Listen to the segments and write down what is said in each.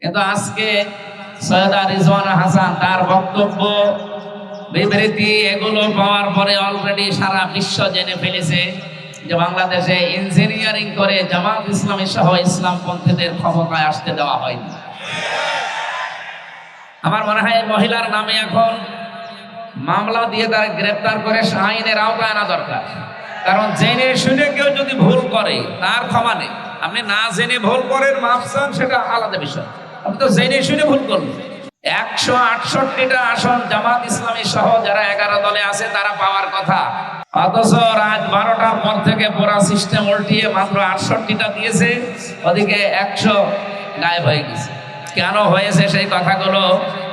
কিন্তু আজকে সৈয়দা রিজওয়ানা হাসান তার বক্তব্য বিবৃতি এগুলো পাওয়ার পরে অলরেডি সারা বিশ্ব জেনে ফেলেছে যে বাংলাদেশে ইঞ্জিনিয়ারিং করে জামাত ইসলামী সহ ইসলামপন্থীদের ক্ষমতায় আসতে দেওয়া হয়নি। আমার মনে হয় মহিলার নামে এখন মামলা দিয়ে তারা গ্রেফতার করে আইনের আওতায় আনা দরকার। কারণ জেনে শুনে কেউ যদি ভুল করে তার ক্ষমা নেই। আপনি না জেনে ভুল করেন, মাফ চান, সেটা আলাদা বিষয়। আপনি তো জেনে শুনে ভুল করলেন। 168টা আসন জামাত ইসলামী সহ যারা 11 দলে আছে তারা পাওয়ার কথা, অথচ রাত 12টার পর থেকে পুরা সিস্টেম উল্টিয়ে মাত্র 68টা দিয়েছে, ওদিকে 100 গায়েব হয়ে গেছে। কেন হয়েছে সেই কথাগুলো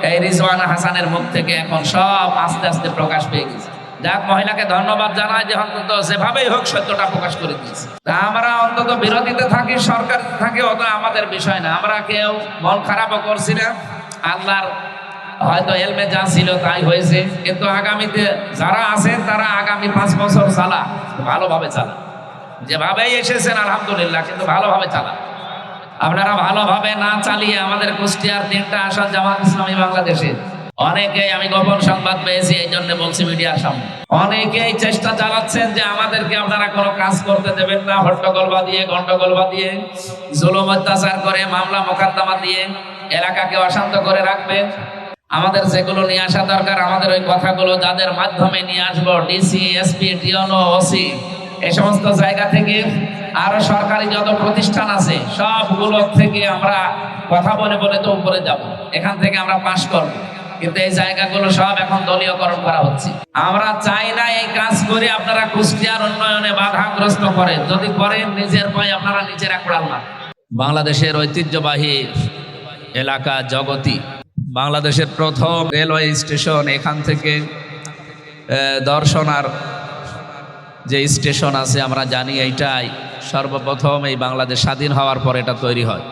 এই রিজওয়ানা হাসানের মুখ থেকে এখন সব আস্তে আস্তে প্রকাশ পেয়ে গেছে। যাক, মহিলাকে ধন্যবাদ জানাই যে অন্তত যেভাবেই হোক সত্যটা প্রকাশ করে দিয়েছে। তা আমরা অন্তত বিরোধীতে থাকি, সরকার থাকি, অত আমাদের বিষয় না। আমরা কেউ মন খারাপও করছি না। আল্লাহর হয়তো এলমে যা ছিল তাই হয়েছে, কিন্তু আগামীতে যারা আছেন তারা আগামী 5 বছর চালা, ভালোভাবে চালা। যেভাবেই এসেছেন আলহামদুলিল্লাহ, কিন্তু ভালোভাবে চালা। আপনারা ভালোভাবে না চালিয়ে আমাদের কুষ্টিয়ার 3টা আসন জামাত ইসলামী বাংলাদেশে অনেকেই, আমি গোপন সংবাদ পেয়েছি এই জন্য বলছি মিডিয়ার সামনে, অনেকেই চেষ্টা চালাচ্ছেন যে আমাদেরকে আপনারা কোনো কাজ করতে দেবেন না, হট্টগোল বাঁধিয়ে, গন্ডগোল বাঁধিয়ে, জুলুম অত্যাচার করে, মামলা মোকদ্দমা দিয়ে এলাকাকে অশান্ত করে রাখবেন। আমাদের যেগুলো নিয়ে আসা দরকার, আমাদের ওই কথাগুলো যাদের মাধ্যমে নিয়ে আসবো, ডিসি, এসপি, টিওনো, ওসি, এই সমস্ত জায়গা থেকে, আরো সরকারি যত প্রতিষ্ঠান আছে সবগুলো থেকে আমরা কথা বলে বলে তো উপরে যাব, এখান থেকে আমরা পাশ করব। কিন্তু এই জায়গাগুলো সব এখন দলীয়করণ করা হচ্ছে। আমরা চাই না এই কাজ করে আপনারা কুষ্টিয়ার উন্নয়নে বাধাগ্রস্ত করেন। যদি করেন, নিজের পায়ে আপনারা নিজেরা কোড়াল মারেন। বাংলাদেশের ঐতিহ্যবাহী এলাকা জগতি, বাংলাদেশের প্রথম রেলওয়ে স্টেশন, এখান থেকে দর্শনার যে স্টেশন আছে আমরা জানি, এইটাই সর্বপ্রথম এই বাংলাদেশ স্বাধীন হওয়ার পর এটা তৈরি হয়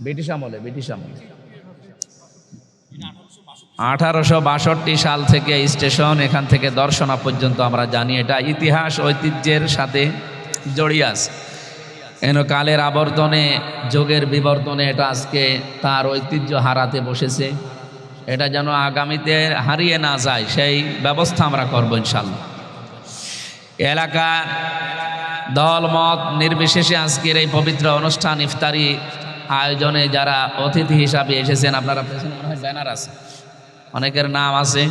ব্রিটিশ আমলে। 1862 সাল থেকে স্টেশন, এখান থেকে দর্শনা পর্যন্ত আমরা জানি, এটা ইতিহাস ঐতিহ্যের সাথে জড়িয়ে আছে। এন কালের আবর্তনে, যুগের বিবর্তনে এটা আজকে তার ঐতিহ্য হারাতে বসেছে। এটা যেন আগামীতে হারিয়ে না যায় সেই ব্যবস্থা আমরা করব ইনশাল্লাহ। এলাকা দল মত নির্বিশেষে আজকের এই পবিত্র অনুষ্ঠান ইফতারি আয়োজনে যারা অতিথি হিসাবে এসেছেন, আপনারা পেছনে মনে হয় ব্যানার আছে, অনেকের নাম আছে।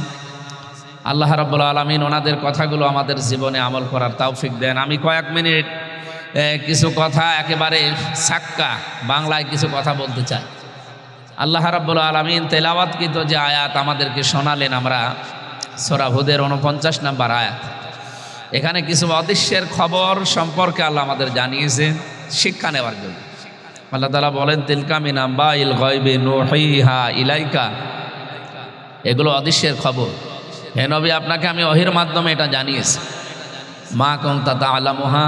আল্লাহ রাব্বুল আলামিন ওনাদের কথাগুলো আমাদের জীবনে আমল করার তৌফিক দেন। আমি কয়েক মিনিট কিছু কথা একেবারে সাক্কা বাংলায় কিছু কথা বলতে চাই। আল্লাহ রাব্বুল আলামিন তেলাওয়াতকৃত যে আয়াত আমাদেরকে শোনালেন, আমরা সূরা হুদের 49 নম্বর আয়াত, এখানে কিছু অদৃশ্যের খবর সম্পর্কে আল্লাহ আমাদের জানিয়েছেন শিক্ষা নেওয়ার জন্য। আল্লাহ তাআলা বলেন, তিলকা মিন আম্বাইল গায়বি নুহিহা ইলাইকা, এগুলো অদৃশ্যের খবর। হে নবী, আপনাকে আমি ওহীর মাধ্যমে এটা জানিয়েছি। মা কুনতা তা'লামুহা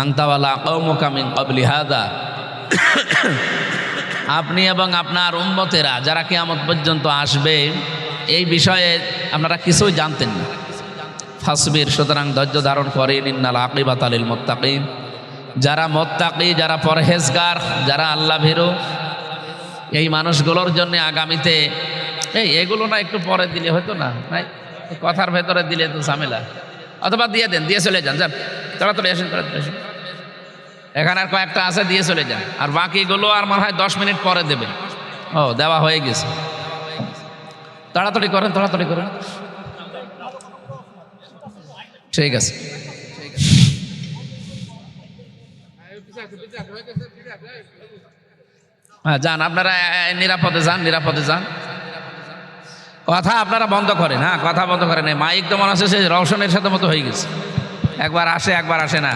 আনতা ওয়ালা কওমুকা মিন ক্বাবলি হাযা, আপনি এবং আপনার উম্মতেরা যারা কিয়ামত পর্যন্ত আসবে এই বিষয়ে আপনারা কিছুই জানতেন না। ফাসবির, সুতরাং ধৈর্য ধারণ করেন। ইন্নাল আকিবাতা লিল মুত্তাকিন, যারা মুত্তাকি, যারা পরহেজগার, যারা আল্লাহ ভীরু, এই মানুষগুলোর জন্য আগামীতে এগুলো না একটু পরে দিলে হতো না, কথার ভেতরে দিলে তো ঝামেলা, অথবা দিয়ে দেন, দিয়ে চলে যান, যান তাড়াতাড়ি আসেন, তাড়াতাড়ি আসেন। এখানে আর কয়েকটা আছে, দিয়ে চলে যান। আর বাকিগুলো আর মনে হয় 10 মিনিট পরে দেবে। ও, দেওয়া হয়ে গেছে, তাড়াতাড়ি করেন, তাড়াতাড়ি করেন। ঠিক আছে, হ্যাঁ যান, আপনারা নিরাপদে যান, নিরাপদে যান। কথা আপনারা বন্ধ করেন, হ্যাঁ কথা বন্ধ করেন। মাইক তো মনে হচ্ছে সে রওশনের সাথে মতো হয়ে গেছে, একবার আসে একবার আসে না।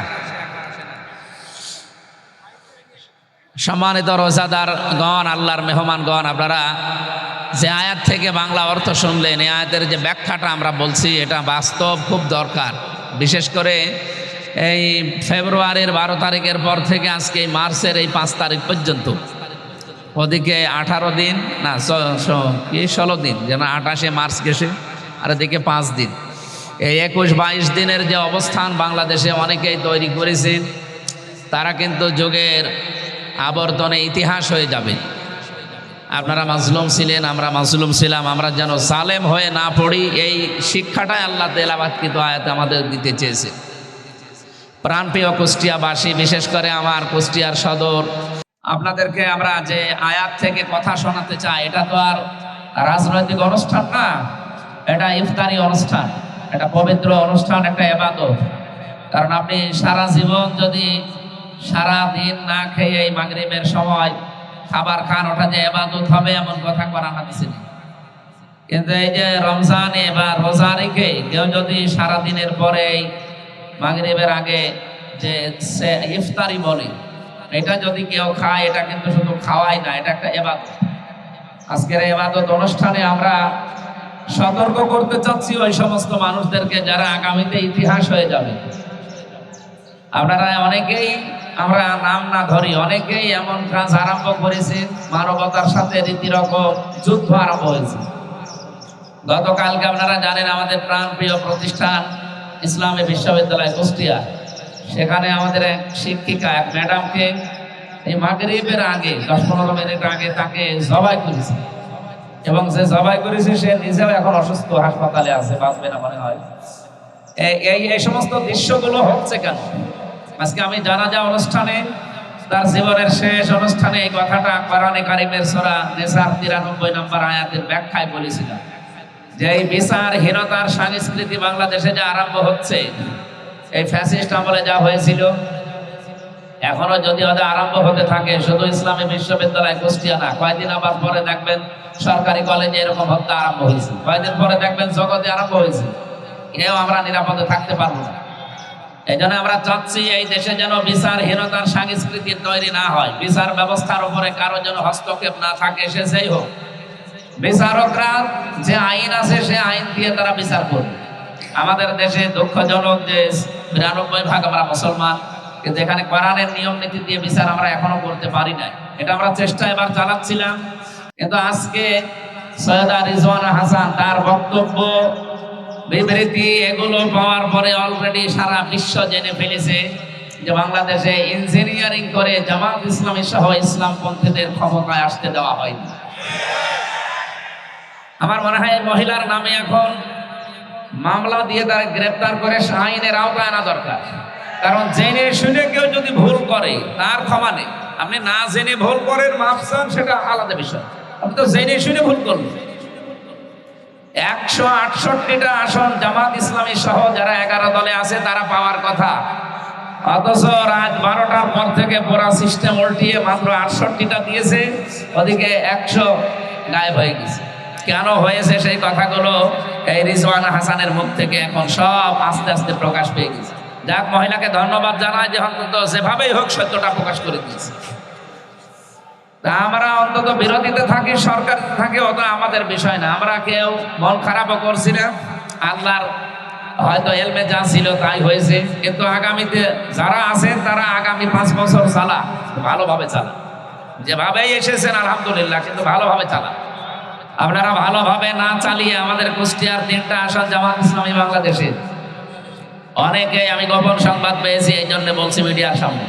সম্মানিত রোজাদার গণ, আল্লাহর মেহমানগণ, আপনারা যে আয়াত থেকে বাংলা অর্থ শুনলেন, এই আয়াতের যে ব্যাখ্যাটা আমরা বলছি, এটা বাস্তব খুব দরকার। বিশেষ করে এই ফেব্রুয়ারির 12 তারিখের পর থেকে আজকে এই মার্চের এই 5 তারিখ পর্যন্ত, ওদিকে 18 দিন না 16 দিন, যেন 28শে মার্চ গেছে, আর এদিকে 5 দিন, এই 21-22 দিনের যে অবস্থান বাংলাদেশে অনেকেই তৈরি করেছেন, তারা কিন্তু যুগের আবর্তনে ইতিহাস হয়ে যাবে। আপনারা মাজলুম ছিলেন, আমরা মাজলুম ছিলাম, আমরা যেন জালেম হয়ে না পড়ি, এই শিক্ষাটাই আল্লাহ তেলাওয়াতকৃত আয়াতে আমাদের দিতে চেয়েছে। প্রাণপ্রিয় কুষ্টিয়াবাসী, বিশেষ করে আমার কুষ্টিয়ার সদর, আপনাদেরকে আমরা যে আয়াত থেকে কথা শোনাতে চাই, এটা তো আর রাজনৈতিক অনুষ্ঠান না, এটা ইফতারি অনুষ্ঠান, এটা পবিত্র অনুষ্ঠান, একটা ইবাদত। কারণ আপনি সারা জীবন যদি সারা দিন না খেয়ে এই মাগরিবের সময় খাবার খান, ওটা যে ইবাদত হবে এমন কথা কোরআন হাদিসে নেই। কিন্তু এই যে রমজানে বা রোজা রেখে কেউ যদি সারা দিনের পরে মাগরিবের আগে যে ইফতারি বলে, এটা যদি কেউ খায়, এটা কিন্তু শুধু খাওয়াই না, এটা একটা ইবাদত। আজকের ইবাদত অনুষ্ঠানে আমরা সতর্ক করতে চাচ্ছি ওই সমস্ত মানুষদেরকে যারা আগামীতে ইতিহাস হয়ে যাবে। আপনারা অনেকেই, আমরা নাম না ধরি, অনেকেই এমন কাজ আরম্ভ করেছে, মানবতার সাথে রীতিরকম যুদ্ধ আরম্ভ হয়েছে। গতকালকে আপনারা জানেন আমাদের প্রাণপ্রিয় প্রতিষ্ঠান ইসলামী বিশ্ববিদ্যালয় কুষ্টিয়া, সেখানে আমাদের এক শিক্ষিকা, এক ম্যাডামকে এই মাগরিবের আগে 10-15 মিনিট আগে তাকে জবাই করেছে, এবং যে জবাই করেছে সে নিজেও এখন অসুস্থ, হাসপাতালে আছে, বাঁচবে না মনে হয়। এই সমস্ত দৃশ্যগুলো হচ্ছে কেন? আজকে আমি জানাজা অনুষ্ঠানে, তার জীবনের শেষ অনুষ্ঠানে এই কথাটা কোরআনে কারিমের সূরা নিসার 93 নম্বর আয়াতের ব্যাখ্যায় বলেছিলাম যে এই বিচারহীনতার সংস্কৃতি বাংলাদেশে যে আরম্ভ হচ্ছে, এই ফ্যাসিস্ট আমলে যা হয়েছিল, এখনো যদি ওদের আরম্ভ হতে থাকে, শুধু ইসলামী বিশ্ববিদ্যালয় কুষ্টিয়া না, কয়েকদিন আবার পরে দেখবেন সরকারি কলেজে এরকম হত্যা আরম্ভ হয়েছে, কয়েকদিন পরে দেখবেন জগতে আরম্ভ হয়েছে। এও আমরা নিরাপদে থাকতে পারবো না। এই জন্য আমরা চাচ্ছি এই দেশে যেন বিচারহীনতার সংস্কৃতি তৈরি না হয়, বিচার ব্যবস্থার উপরে কারো যেন হস্তক্ষেপ না থাকে, সে যেই হোক। বিচারকরা যে আইন আছে সে আইন দিয়ে তারা বিচার করবে। আমাদের দেশে দুঃখজনক যে 92% আমরা মুসলমান, কিন্তু এখানে কোরআনের নিয়ম নীতি দিয়ে বিচার আমরা এখনো করতে পারি না। এটা আমরা চেষ্টা এবার চালাচ্ছিলাম, কিন্তু আজকে সৈয়দা রিজওয়ানা হাসান তার বক্তব্য, বিবৃতি এগুলো পাওয়ার পরে অলরেডি সারা বিশ্ব জেনে ফেলেছে যে বাংলাদেশে ইঞ্জিনিয়ারিং করে জামাত ইসলামী সহ ইসলামপন্থীদের ক্ষমতায় আসতে দেওয়া হয়নি। আমার মনে হয় মহিলার নামে এখন মামলা দিয়ে তারা গ্রেফতার করে আইনের আওতায় আনা দরকার। কারণ জেনে শুনে কেউ যদি ভুল করে তার ক্ষমা নেই। আপনি না জেনে ভুল করেন, মাফ চান, সেটা আলাদা বিষয়। আপনি তো জেনে শুনে ভুল করলেন। 168টা আসন জামাত ইসলামী সহ যারা 11 দলে আছে তারা পাওয়ার কথা, অথচ রাত 12টার পর থেকে পুরা সিস্টেম উল্টিয়ে মাত্র 68টা দিয়েছে, ওদিকে 100 গায়েব হয়ে গেছে। কেন হয়েছে সেই কথাগুলো এই রিজওয়ানা হাসানের মুখ থেকে এখন সব আস্তে আস্তে প্রকাশ পেয়ে গেছে। যাক, মহিলাকে ধন্যবাদ জানাই যে অন্তত যেভাবেই হোক সত্যটা প্রকাশ করে দিয়েছে। আমরা অন্তত বিরোধীতে থাকি, সরকার থাকে, ওটা আমাদের বিষয় না। আমরা কেউ মন খারাপও করছি না। আল্লাহর হয়তো এলমে যা ছিল তাই হয়েছে, কিন্তু আগামীতে যারা আছেন তারা আগামী 5 বছর চালা, ভালোভাবে চালা। যেভাবেই এসেছেন আলহামদুলিল্লাহ, কিন্তু ভালোভাবে চালা। আপনারা ভালোভাবে না চালিয়ে আমাদের কুষ্টিয়ার 3টা আসন জামাত ইসলামী বাংলাদেশে, অনেকেই, আমি গোপন সংবাদ পেয়েছি এই জন্য বলছি মিডিয়ার সামনে,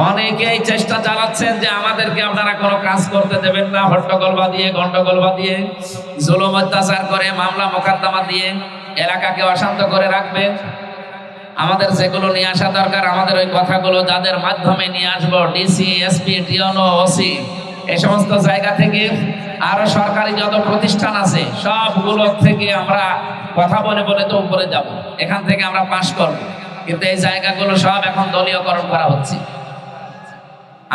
অনেকেই চেষ্টা চালাচ্ছেন যে আমাদেরকে আপনারা কোনো কাজ করতে দেবেন না, হট্টগোল বাঁধিয়ে, গন্ডগোল বাঁধিয়ে, জুলুম অত্যাচার করে, মামলা মোকদ্দমা দিয়ে এলাকাকে অশান্ত করে রাখবেন। আমাদের যেগুলো নিয়ে আসা দরকার, আমাদের ওই কথাগুলো যাদের মাধ্যমে নিয়ে আসবো, ডিসি, এসপি, টিওনো, ওসি, এই সমস্ত জায়গা থেকে, আরো সরকারি যত প্রতিষ্ঠান আছে সবগুলো থেকে আমরা কথা বলে বলে তো উপরে যাব, এখান থেকে আমরা পাশ করব। কিন্তু এই জায়গাগুলো সব এখন দলীয়করণ করা হচ্ছে।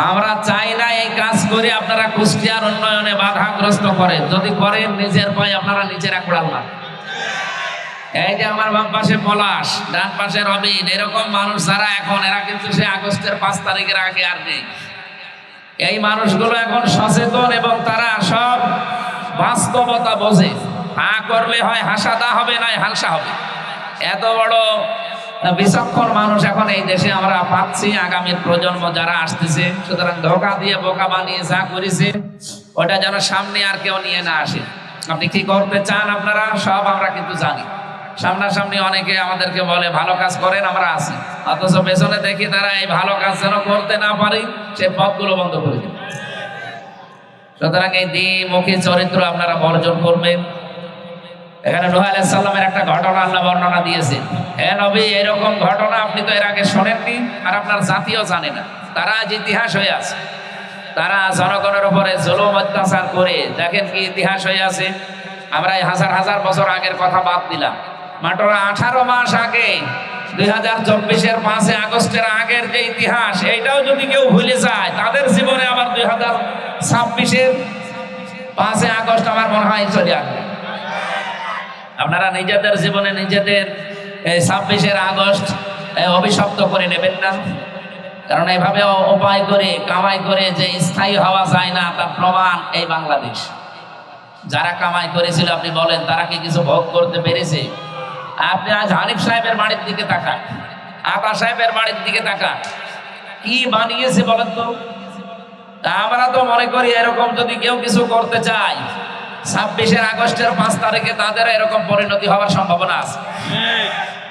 আমরা চাই না এই কাজ করে আপনারা কুষ্টিয়ার উন্নয়নে বাধাগ্রস্ত করেন। যদি করেন, নিজের পায়ে আপনারা নিজেরা কুড়াল না। এই যে আমার বাম পাশে পলাশ, ডান পাশে রবিন, এরকম মানুষ যারা এখন, এরা কিন্তু সে আগস্টের 5 তারিখের আগে আর নেই। এই মানুষগুলো এখন সচেতন এবং তারা সব বাস্তবতা বোঝে। হা করলে হয় হাসাদা হবে, নয় হালসা হবে। এত বড় বিচক্ষণ মানুষ এখন এই দেশে আমরা পাচ্ছি, আগামীর প্রজন্ম যারা আসতেছে। সুতরাং ধোকা দিয়ে বোকা বানিয়ে যা করেছে ওটা যেন সামনে আর কেউ নিয়ে না আসে। আপনি কি করতে চান আপনারা সব আমরা কিন্তু জানি। সামনাসামনি অনেকে আমাদেরকে বলে ভালো কাজ করেন, আমরা আছি। অথচ পেছনে দেখি তারা এই ভালো কাজ যেন করতে না পারি সে পথগুলো বন্ধ করে দিবে। সুতরাং এই দ্বিমুখী চরিত্র আপনারা বর্জন করবেন। এখানে নূহ আলাইহিস সালামের একটা ঘটনা আল্লাহ বর্ণনা দিয়েছেন। হে নবী, এরকম ঘটনা আপনি তো এর আগে শোনেননি, আর আপনার জাতিও জানে না। তারা আজ ইতিহাস হয়ে আছে। তারা জনগণের উপরে জুলুম অত্যাচার করে দেখেন কি ইতিহাস হয়ে আছে। আমরা এই হাজার হাজার বছর আগের কথা বাদ দিলাম, মাত্র 18 মাস আগে 2024-এর 5 আগস্টের আগের যে ইতিহাস, এইটাও যদি কেউ ভুলে যায়, তাদের জীবনে আবার 2026-এর 5 আগস্ট আমার মনে হয় চলে আসবে। আপনারা নিজেদের জীবনে নিজেদের এই 26-এর আগস্ট অভিশপ্ত করে নেবেন না, কারণ এইভাবে উপায় করে কামাই করে যে স্থায়ী হওয়া যায় না তার প্রমাণ এই বাংলাদেশ। যারা কামাই করেছিল আপনি বলেন তারা কি কিছু ভোগ করতে পেরেছে? আপনি আজ হানিফ সাহেবের বাড়ির দিকে তাকান, আতা সাহেবের বাড়ির দিকে তাকান, কি বানিয়েছে বলেন তো? আমরা তো মনে করি এরকম যদি কেউ কিছু করতে চায় 26-এর আগস্টের 5 তারিখে তাদের এরকম পরিণতি হওয়ার সম্ভাবনা আছে।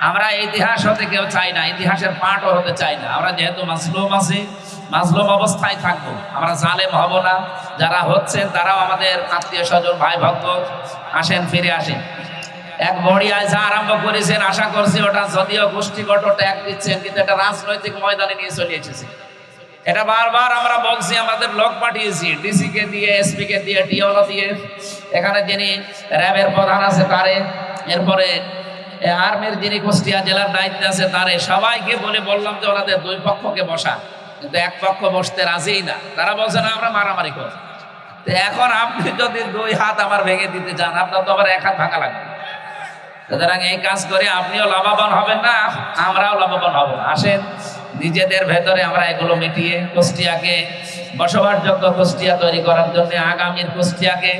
আমরা ইতিহাস হতে কেউ চাই না, ইতিহাসের পার্টও হতে চাই না। আমরা যেহেতু মাজলুম আছি, মাজলুম অবস্থায় থাকবো, আমরা জালেম হব না। যারা হচ্ছেন তারাও আমাদের আত্মীয় স্বজন ভাই ভক্ত, আসেন ফিরে আসেন। এক বড়িয়ায় যা আরম্ভ করেছেন আশা করছি ওটা যদিও গোষ্ঠীগত ট্যাগ দিচ্ছেন, কিন্তু এটা রাজনৈতিক ময়দানে নিয়ে চলে এসেছে। এটা বারবার আমরা বলছি, আমাদের লোক পাঠিয়েছি, ডিসি কে দিয়ে, এসপি কে দিয়ে, টিওলা দিয়ে, এখানে যিনি র্যাবের প্রধান আছে তারে, এরপরে আর্মির যিনি কুষ্টিয়া জেলার দায়িত্বে আছে তারে, সবাইকে বললাম যে ওনাদের দুই পক্ষকে বসা, কিন্তু এক পক্ষ বসতে রাজিই না। তারা বলছে না আমরা মারামারি করব। তো এখন আপনি যদি 2 হাত আমার ভেঙে দিতে চান, আপনার তো আবার 1 হাত ভাঙা লাগবে। সুতরাং এই কাজ করে আপনিও লাভবান হবেন না, আমরাও লাভবান হব না। আসেন নিজেদের ভেতরে আমরা এগুলো মিটিয়ে কুষ্টিয়াকে বসবাসযোগ্য কুষ্টিয়া তৈরি করার জন্য, আগামীর কুষ্টিয়াকে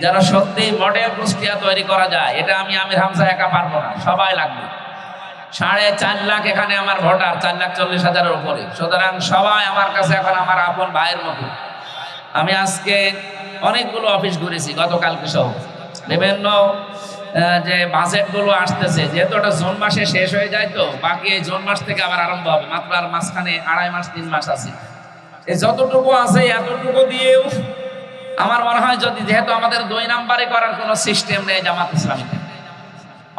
যেন সত্যি মডেল কুষ্টিয়া তৈরি করা যায়। এটা আমি আমির হামজা একা পারবো না, সবাই লাগবে। 4.5 লাখ এখানে আমার ভোটার, 4,40,000-এর উপরে। সুতরাং সবাই আমার কাছে এখন আমার আপন ভাইয়ের মতো। আমি আজকে অনেকগুলো অফিস ঘুরেছি গতকালকে সহ, বিভিন্ন যে বাজেটগুলো আসতেছে, যেহেতু ওটা জুন মাসে শেষ হয়ে যায়, তো বাকি এই জুন মাস থেকে আবার আরম্ভ হবে। মাত্র আর মাঝখানে 2.5 মাস 3 মাস আছে। এই যতটুকু আছে এতটুকু দিয়েও আমার মনে হয়, যদি যেহেতু আমাদের 2 নাম্বারে করার কোনো সিস্টেম নেই জামাত ইসলামীতে,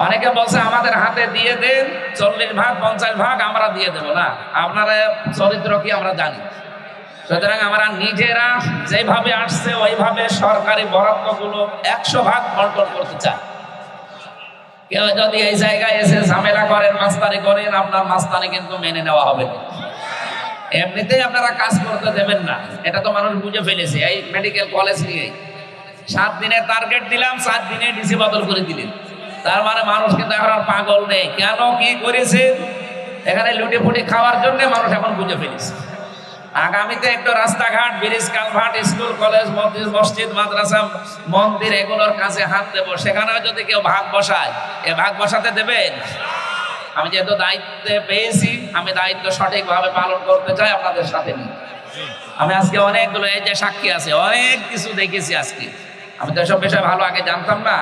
অনেকে বলছে আমাদের হাতে দিয়ে দেন 40 ভাগ 50 ভাগ আমরা দিয়ে দেবো না, আপনারা চরিত্র কি আমরা জানি। সুতরাং আমরা নিজেরা যেভাবে আসছে ওইভাবে সরকারি বরাদ্দগুলো 100 ভাগ বন্টন করতে চাই। কেউ যদি এই জায়গায় এসে ঝামেলা করেন, মাস্তানি করেন, আপনার মাস্তানি কিন্তু মেনে নেওয়া হবে না। এমনিতেই আপনারা কাজ করতে দেবেন না, এটা তো মানুষ বুঝে ফেলেছে। এই মেডিকেল কলেজ নিয়ে 7 দিনের টার্গেট দিলাম, 7 দিনে ডিসি বদল করে দিলেন। তার মানে মানুষ কিন্তু এখন আর পাগল নেই। কেন কি করেছে এখানে লুটে ফুটে খাওয়ার জন্য মানুষ এখন বুঝে ফেলেছে। আগামীতে একটু রাস্তাঘাট, ব্রিজ, কালভার্ট, স্কুল, কলেজ, মসজিদ, মাদ্রাসা, মন্দির এগুলোর কাছে হাত দেব। সেখানেও যদি কেউ ভাগ বসায়, এ ভাগ বসাতে দেবেন? আমি যেহেতু দায়িত্বে পেয়েছি, আমি দায়িত্ব সঠিকভাবে পালন করতে চাই আপনাদের সাথে নিয়ে। আমি আজকে অনেকগুলো, এই যে সাক্ষী আছে, অনেক কিছু দেখেছি আজকে। আমি তো এসব বিষয় ভালো আগে জানতাম না।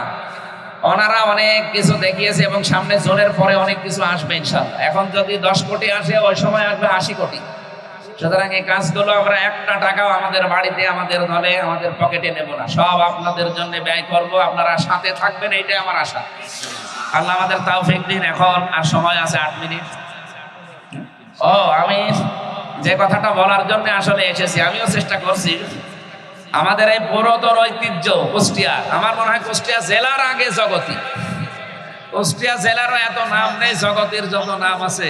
ওনারা অনেক কিছু দেখিয়েছে এবং সামনে জোনের পরে অনেক কিছু আসবে ইনশাআল্লাহ। এখন যদি 10 কোটি আসে, ওই সময় আসবে 80 কোটি। সুতরাং এই কাজগুলো আমরা একটা টাকাও আমাদের বাড়িতে, আমাদের দলে, আমাদের পকেটে নেব না, সব আপনাদের জন্য ব্যয় করব। আপনারা সাথে থাকবেন, এইটাই আমার আশা। আল্লাহ আমাদের তৌফিক দিন। এখন আর সময় আছে 8 মিনিট। আমি যে কথাটা বলার জন্য আসলে এসেছি, আমিও চেষ্টা করছি। আমাদের এই পুরাতন ঐতিহ্য কুষ্টিয়া, আমার মনে হয় কুষ্টিয়া জেলার আগে জগতী। কুষ্টিয়া জেলারও এত নাম নেই, জগতের যত নাম আছে।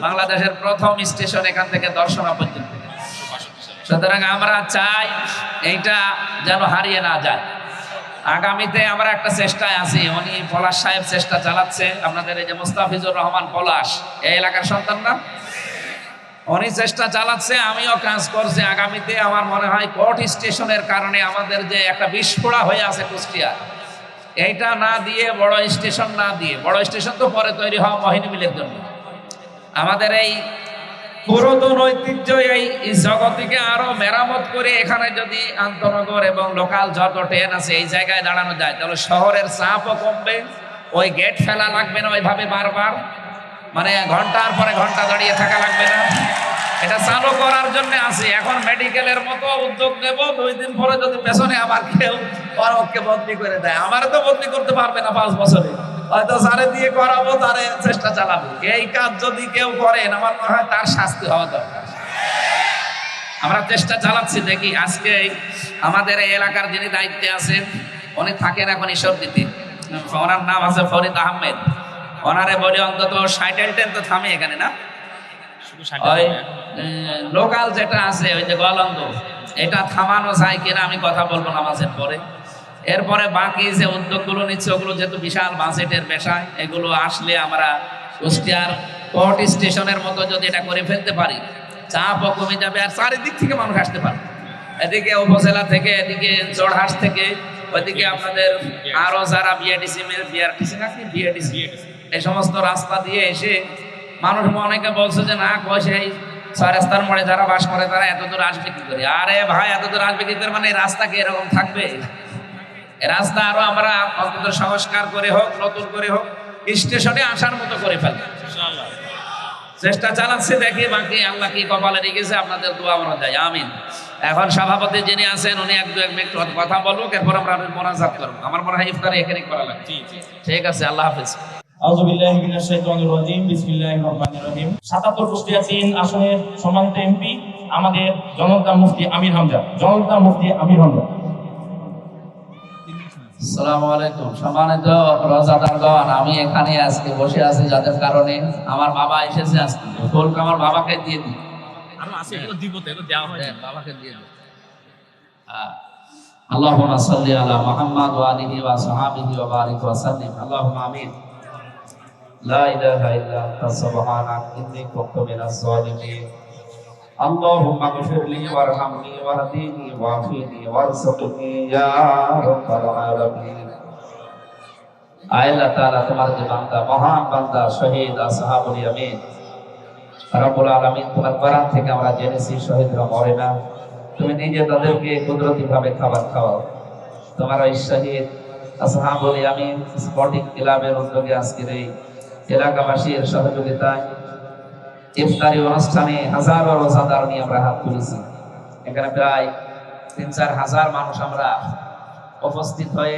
বাংলাদেশের প্রথম স্টেশন এখান থেকে দর্শনা পর্যন্ত। সুতরাং আমরা চাই এইটা যেন হারিয়ে না যায়। আগামীতে আমরা একটা চেষ্টায় আছি, উনি পলাশ সাহেব চেষ্টা চালাচ্ছে, আপনাদের এই যে মুস্তাফিজুর রহমান পলাশ, এই এলাকার সন্তান না, উনি চেষ্টা চালাচ্ছে, আমিও কাজ করছি। আগামীতে আমার মনে হয় কোর্ট স্টেশনের কারণে আমাদের যে একটা বিস্ফোরা হয়ে আছে কুষ্টিয়া, এইটা না দিয়ে, বড় স্টেশন না দিয়ে, বড় স্টেশন তো পরে তৈরি হওয়া মহিনী মিলের জন্য, আমাদের এই পুরাতন ঐতিহ্য এই জগতিকে আরো মেরামত করে এখানে যদি আন্তনগর এবং লোকাল যত ট্রেন আছে এই জায়গায় দাঁড়ানো যায়, তাহলে শহরের চাপও কমবে। ওই গেট ফেলা লাগবে না ওইভাবে বারবার। মানে ঘন্টার পরে ঘন্টা দাঁড়িয়ে থাকা লাগবে না। এটা চালু করার জন্য আছে। এখন মেডিকেলের মতো উদ্যোগ নেব, 2 দিন পরে যদি পেছনে আবার কেউ পরকে বদলি করে দেয়, আমারে তো বদলি করতে পারবে না 5 বছরে, হয়তো সারে দিয়ে করাবো, তারে চেষ্টা চালাবো। এই কাজ যদি কেউ করেন, আমার মনে হয় তার শাস্তি হওয়া দরকার। আমরা চেষ্টা চালাচ্ছি, দেখি। আজকে আমাদের এই এলাকার যিনি দায়িত্বে আছেন, উনি থাকেন এখন ঈশ্বরদীতে, ওনার নাম আছে ফরিদ আহমেদ। ওনারে বলি অন্তত 60 তো থামে এখানে না, ওই লোকাল যেটা আছে ওই যে গোয়ালন্দ, এটা থামানো যায় কিনা আমি কথা বলবো নামাজের পরে। এরপরে বাকি যে উদ্যোগগুলো নিচ্ছে ওগুলো যেহেতু বিশাল বাজেটের বিষয়, এগুলো আসলে আমরা কুষ্টিয়ার কোর্ট স্টেশনের মতো যদি এটা করে ফেলতে পারি, চাপও কমে যাবে, আর চারিদিক থেকে মানুষ আসতে পারবে। এদিকে উপজেলা থেকে, এদিকে জোড়হাট থেকে, ওইদিকে আপনাদের আরো যারা বিআরটিসি এই সমস্ত রাস্তা দিয়ে এসে মানুষ অনেকে বলছে যে না সেই 6 রাস্তার মোড়ে যারা বাস করে তারা এত দূর আসবে কি করে। আরে ভাই, এত দূর আসবে কি করে, মানে রাস্তা কি এরকম থাকবে? রাস্তা আরো আমরা অন্তত সংস্কার করে হোক, নতুন করে হোক, স্টেশনে আসার মতো করে ফেলবো ইনশাআল্লাহ। চেষ্টা চালাচ্ছি, দেখি বাকি আল্লাহ কি কপালে রেখেছে, আপনাদের দোয়া অনুযায়ী আমিন। এখন সভাপতি যিনি আছেন উনি 1-2 মিনিট কথা বলবো, এরপর আমরা মোনাজাত করবো। আমার মনে হয় ইফতারে এখানে করা লাগে। ঠিক আছে, আল্লাহ হাফেজ। আউযু বিল্লাহি মিনাশ শাইতানির রাজিম, বিসমিল্লাহির রহমানির রহিম। 77 কুষ্টিয়া 3 আসনের সম্মানিত এমপি আমাদের জনতা মুফতি আমির হামজা। আসসালামু আলাইকুম। সম্মানিত রোজাদারগণ, আমি এখানে আজকে বসে আছি যাদের কারণে আমার বাবা এসেছে। আজকে ফুলকে আমার বাবাকে দিয়ে দিই, আরো আছে এগুলো দিব, তো এগুলো দেওয়া হয়, বাবাকে দিয়ে দিই। আল্লাহুম্মা সাল্লি আলা মুহাম্মাদ ওয়া আলিহি ওয়া সাহবিহি ওয়া বারিক ওয়া সাল্লিম। আল্লাহুম্মা আমিন। লা ইলাহা ইল্লা আনতা সুবহানাকা ইন্নী কুনতু মিনাজ জালিমিন। আল্লাহুম্মা গফিরলি ওয়ারহামনি ওয়াহদিনি ওয়াফিনি ওয়ারযুকনি ইয়া রাব্বাল আলামিন। আল্লাহ তাআলা, তোমার যে বান্দা, মহান বান্দা শহীদ আসহাবুল ইয়ামিন, রব্বুল আলামিন, তোমার কোরআন থেকে আমরা জেনেছি শহীদরা মরে না, তুমি নিজে তাদেরকে কুদরতি ভাবে খাবার খাওয়াও। তোমার ওই শহীদ আসহাবুল ইয়ামিন স্পোর্টিং ক্লাবের উদ্যোগে আজকের এই এলাকাবাসীর সহযোগিতায় ইফতারি অনুষ্ঠানে হাজারো রোজাদার নিয়ে আমরা হাত তুলেছি। এখানে প্রায় 3-4 হাজার মানুষ আমরা উপস্থিত হয়ে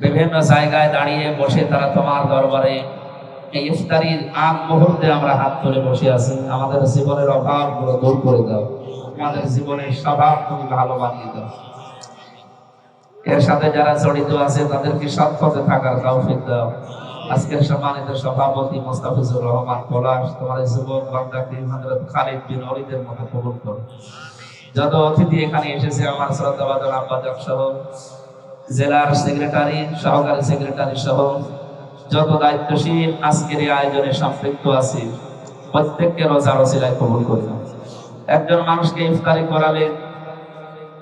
বিভিন্ন জায়গায় দাঁড়িয়ে বসে তারা তোমার দরবারে এই ইফতারির আগ মুহূর্তে আমরা হাত তুলে বসে আছি। আমাদের জীবনের অভাবগুলো দূর করে দাও, আমাদের জীবনের স্বভাব তুমি ভালো বানিয়ে দাও। এর সাথে যারা জড়িত আছে তাদেরকে সৎ পথে থাকার তৌফিক দাও। আজকের সম্মানিত সভাপতি মোস্তাফিজুর রহমান পলাশ, তোমার যুবক বান্দাকে হযরত খালিদ বিন ওলীদের মতো কবুল করো। যত অতিথি এখানে এসেছে আমার শ্রদ্ধাভাজন আব্বাজান সহ জেলার সেক্রেটারি, সহকারী সেক্রেটারি সহ যত দায়িত্বশীল আজকের এই আয়োজনে সম্পৃক্ত আছে, প্রত্যেককে রোজার ওসিলায় কবুল করো। একজন মানুষকে ইফতারি করালে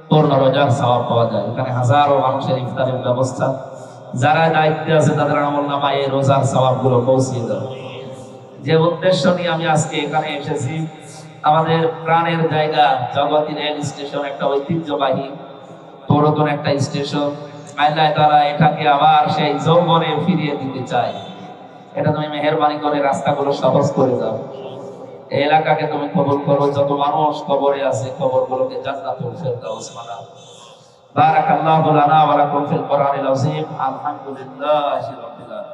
পূর্ণ রোজার সওয়াব পাওয়া যায়। এখানে হাজারো মানুষের ইফতারের ব্যবস্থা, যারা দায়িত্বে আছে তাদের আমলনামায় এই রোজার সওয়াবগুলো পৌঁছিয়ে দাও। যে উদ্দেশ্য নিয়ে আমি আজকে এখানে এসেছি, আমাদের প্রাণের জায়গা জগতী রেল স্টেশন একটা ঐতিহ্যবাহী পুরাতন একটা স্টেশন, আল্লাহ তাআলা এটাকে আবার সেই যৌবনে ফিরিয়ে দিতে চায়। এটা তুমি মেহেরবানি করে রাস্তাগুলো সহজ করে দাও। এই এলাকাকে তুমি কবুল করো। যত মানুষ কবরে আছে কবরগুলোকে জান্নাতুল ফেরদাউস বানাও। বারাকাল্লাহু লানা ওয়া লাকুম ফিল কোরআনিল আযীম। আলহামদুলিল্লাহি রাব্বিল আলামিন।